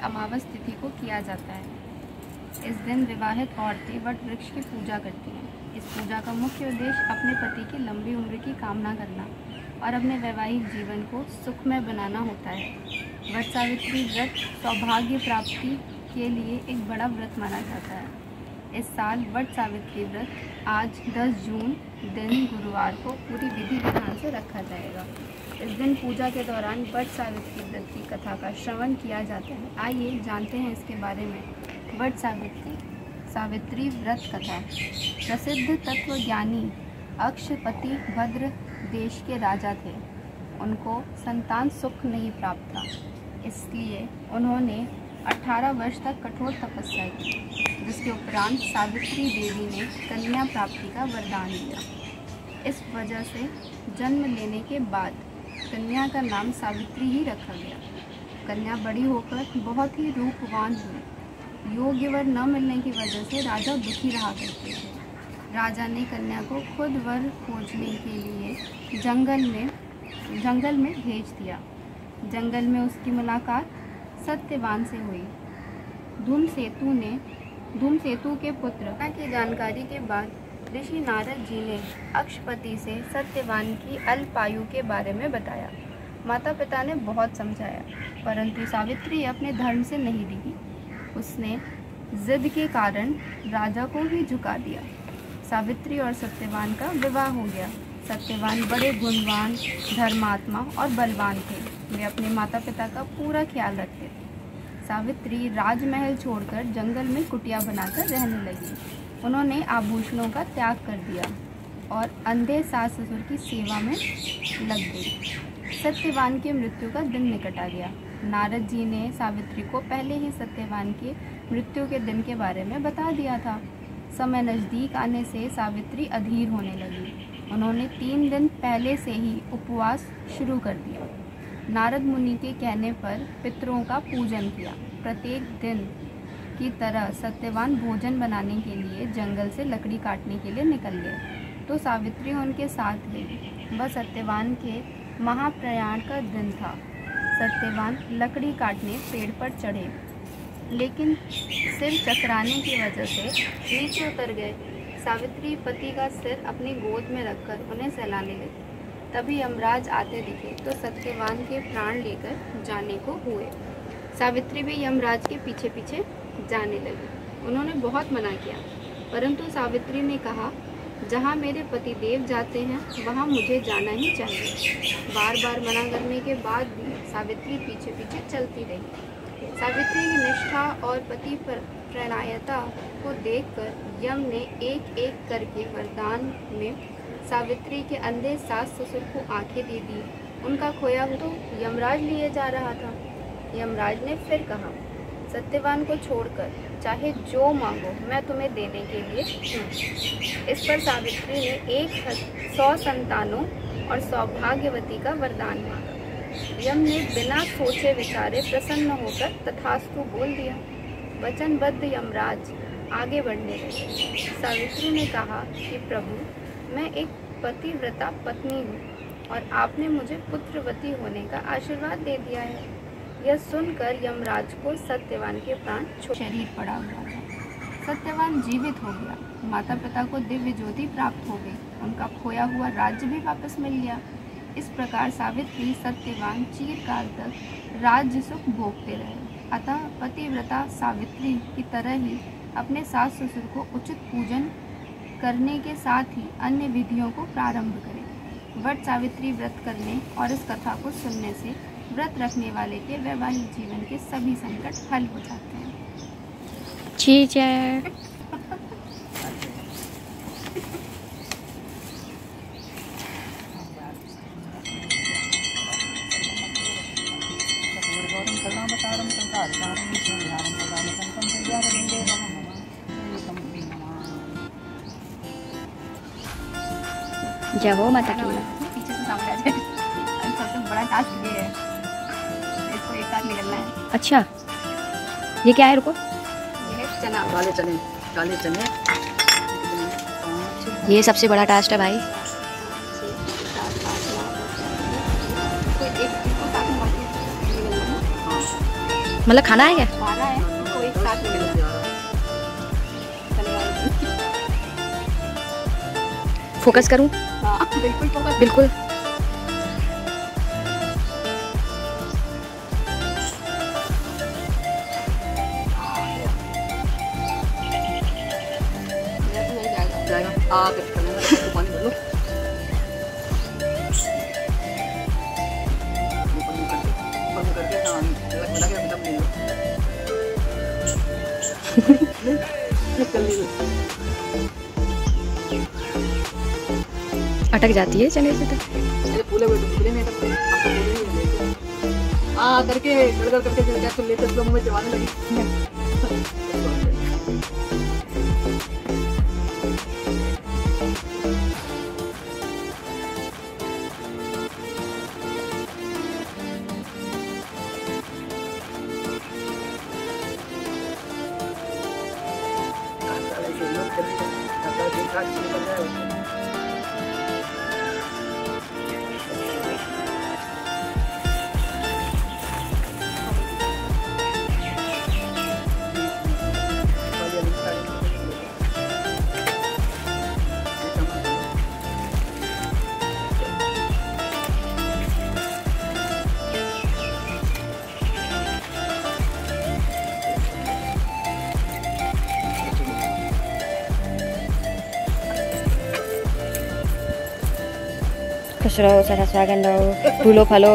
अमावस तिथि को किया जाता है। इस दिन विवाहित औरतें वट वृक्ष की पूजा करती हैं। इस पूजा का मुख्य उद्देश्य अपने पति की लंबी उम्र की कामना करना और अपने वैवाहिक जीवन को सुखमय बनाना होता है। वट सावित्री व्रत सौभाग्य प्राप्ति के लिए एक बड़ा व्रत माना जाता है। इस साल वट सावित्री व्रत आज 10 जून दिन गुरुवार को पूरी विधि विधान से रखा जाएगा। इस दिन पूजा के दौरान वट सावित्री व्रत की कथा का श्रवण किया जाता है। आइए जानते हैं इसके बारे में। वट सावित्री व्रत कथा। प्रसिद्ध तत्वज्ञानी अक्षपति भद्र देश के राजा थे। उनको संतान सुख नहीं प्राप्त था, इसलिए उन्होंने 18 वर्ष तक कठोर तपस्या की, जिसके उपरांत सावित्री देवी ने कन्या प्राप्ति का वरदान दिया। इस वजह से जन्म लेने के बाद कन्या का नाम सावित्री ही रखा गया। कन्या बड़ी होकर बहुत ही रूपवान हुई। योग्य वर न मिलने की वजह से राजा दुखी रहा करते थे। राजा ने कन्या को खुद वर खोजने के लिए जंगल में भेज दिया। जंगल में उसकी मुलाकात सत्यवान से हुई। धूमसेतु के पुत्र की जानकारी के बाद ऋषि नारद जी ने अक्षपति से सत्यवान की अल्पायु के बारे में बताया। माता पिता ने बहुत समझाया, परंतु सावित्री अपने धर्म से नहीं डिगी। उसने जिद के कारण राजा को ही झुका दिया। सावित्री और सत्यवान का विवाह हो गया। सत्यवान बड़े गुणवान, धर्मात्मा और बलवान थे। वे अपने माता पिता का पूरा ख्याल रखते थे। सावित्री राजमहल छोड़कर जंगल में कुटिया बनाकर रहने लगी। उन्होंने आभूषणों का त्याग कर दिया और अंधे सास ससुर की सेवा में लग गई। सत्यवान की मृत्यु का दिन निकट आ गया। नारद जी ने सावित्री को पहले ही सत्यवान की मृत्यु के दिन के बारे में बता दिया था। समय नज़दीक आने से सावित्री अधीर होने लगी। उन्होंने 3 दिन पहले से ही उपवास शुरू कर दिया। नारद मुनि के कहने पर पितरों का पूजन किया। प्रत्येक दिन की तरह सत्यवान भोजन बनाने के लिए जंगल से लकड़ी काटने के लिए निकल गए, तो सावित्री उनके साथ गई। वह सत्यवान के महाप्रयाण का दिन था। सत्यवान लकड़ी काटने पेड़ पर चढ़े, लेकिन सिर चकराने की वजह से नीचे उतर गए। सावित्री पति का सिर अपनी गोद में रखकर उन्हें सहलाने लगी। तभी यमराज आते दिखे तो सत्यवान के प्राण लेकर जाने को हुए। सावित्री भी यमराज के पीछे पीछे जाने लगी। उन्होंने बहुत मना किया, परंतु सावित्री ने कहा, जहाँ मेरे पति देव जाते हैं वहाँ मुझे जाना ही चाहिए। बार बार मना करने के बाद भी सावित्री पीछे पीछे चलती रही। सावित्री की निष्ठा और पति पर प्रणयता को देखकर यम ने एक एक करके वरदान में सावित्री के अंधे सास ससुर को आंखें दे दी। उनका खोया हुआ तो यमराज लिए जा रहा था। यमराज ने फिर कहा, सत्यवान को छोड़कर चाहे जो मांगो मैं तुम्हें देने के लिए हूँ। इस पर सावित्री ने 100 संतानों और सौभाग्यवती का वरदान मांगा। यम ने बिना सोचे विचारे प्रसन्न होकर तथास्तु बोल दिया। वचनबद्ध यमराज आगे बढ़ने लगे। सावित्री ने कहा कि प्रभु, मैं एक पतिव्रता पत्नी हूँ और आपने मुझे पुत्रवती होने का आशीर्वाद दे दिया है। यह सुनकर यमराज को सत्यवान के प्राण शरीर पड़ा हुआ था। सत्यवान जीवित हो गया। माता पिता को दिव्य ज्योति प्राप्त हो गई। उनका खोया हुआ राज्य भी वापस मिल गया। इस प्रकार सावित्री सत्यवान चिरकाल तक राज्य सुख भोगते रहे। अतः पतिव्रता सावित्री की तरह ही अपने सास ससुर को उचित पूजन करने के साथ ही अन्य विधियों को प्रारंभ करें। वट सावित्री व्रत करने और इस कथा को सुनने से व्रत रखने वाले के वैवाहिक जीवन के सभी संकट हल हो जाते हैं। ठीक है। जय हो माता की। पीछे से सामने आ जाए। सबसे बड़ा टास्क ये है, इसको एक साथ निकलना है। अच्छा, ये क्या है? रुको, ये है चना। काले चने। ये सबसे बड़ा टास्क है भाई। मतलब खाना है क्या? खाना है तो एक साथ निकलना है। फोकस करूं? हाँ, बिल्कुल फोकस। बिल्कुल। जाएगा। आप पानी भर लो। अटक जाती है चने से तो। फूले हुए तो फूले नहीं अटकते, आपको फूले नहीं मिलेंगे। करके गड़गड़ करके जब गैस को लेते उसको मुंह में चबाने लगी। खुश रहो, सारा स्वागत रहो, फूलो फलो।